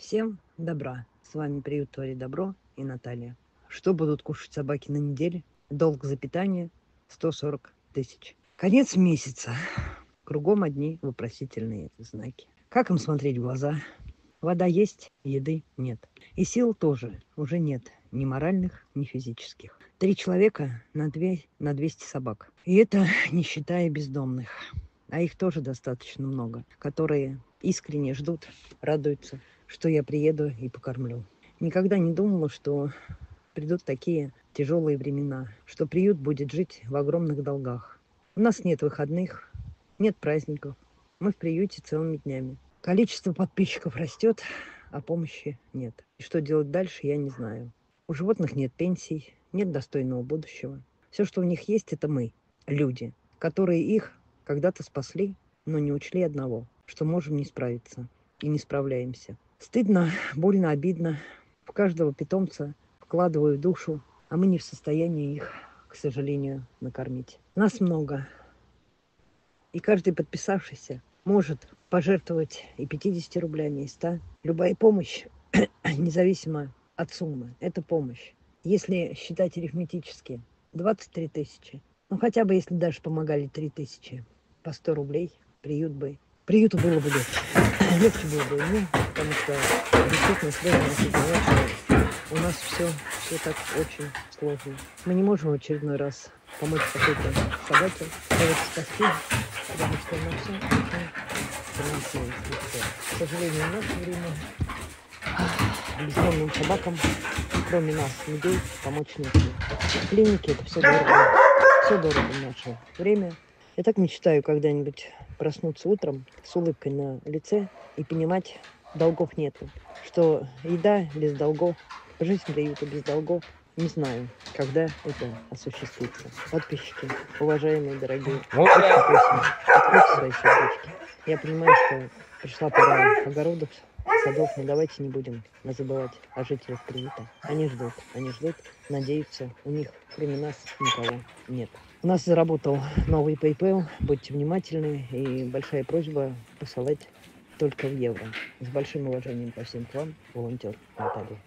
Всем добра. С вами приют Творит Добро и Наталья. Что будут кушать собаки на неделе? Долг за питание 140 тысяч. Конец месяца. Кругом одни вопросительные знаки. Как им смотреть в глаза? Вода есть, еды нет. И сил тоже уже нет. Ни моральных, ни физических. 3 человека на 200 собак. И это не считая бездомных. А их тоже достаточно много, которые искренне ждут, радуются, что я приеду и покормлю. Никогда не думала, что придут такие тяжелые времена, что приют будет жить в огромных долгах. У нас нет выходных, нет праздников. Мы в приюте целыми днями. Количество подписчиков растет, а помощи нет. И что делать дальше, я не знаю. У животных нет пенсий, нет достойного будущего. Все, что у них есть, это мы, люди, которые их когда-то спасли, но не учли одного, что можем не справиться и не справляемся. Стыдно, больно, обидно. В каждого питомца вкладываю душу, а мы не в состоянии их, к сожалению, накормить. Нас много, и каждый подписавшийся может пожертвовать и 50 рублями, и 100. Любая помощь, независимо от суммы, это помощь. Если считать арифметически, 23 тысячи. Ну, хотя бы, если даже помогали 3 тысячи по 100 рублей, приюту было бы легче. Легче было бы мне, потому что действительно сложно осознавать, что у нас все так очень сложно. Мы не можем в очередной раз помочь какой-то собаке, кого-то спасти, потому что на все финансовое следствие. К сожалению, в наше время бездомным собакам, кроме нас, людей, помочь некому. Клиники — это все дорого. Все дорого в наше время. Я так мечтаю когда-нибудь проснуться утром с улыбкой на лице и понимать, долгов нету. Что еда без долгов, жизнь приюта без долгов. Не знаю, когда это осуществится. Подписчики, уважаемые, дорогие, очень просим, откройте свои сердечки. Я понимаю, что пришла пора огородов, садов, но давайте не будем забывать о жителях приюта. Они ждут, надеются. У них, кроме нас, никого нет. У нас заработал новый PayPal. Будьте внимательны. И большая просьба посылать только в евро. С большим уважением ко всем к вам, волонтер Наталья.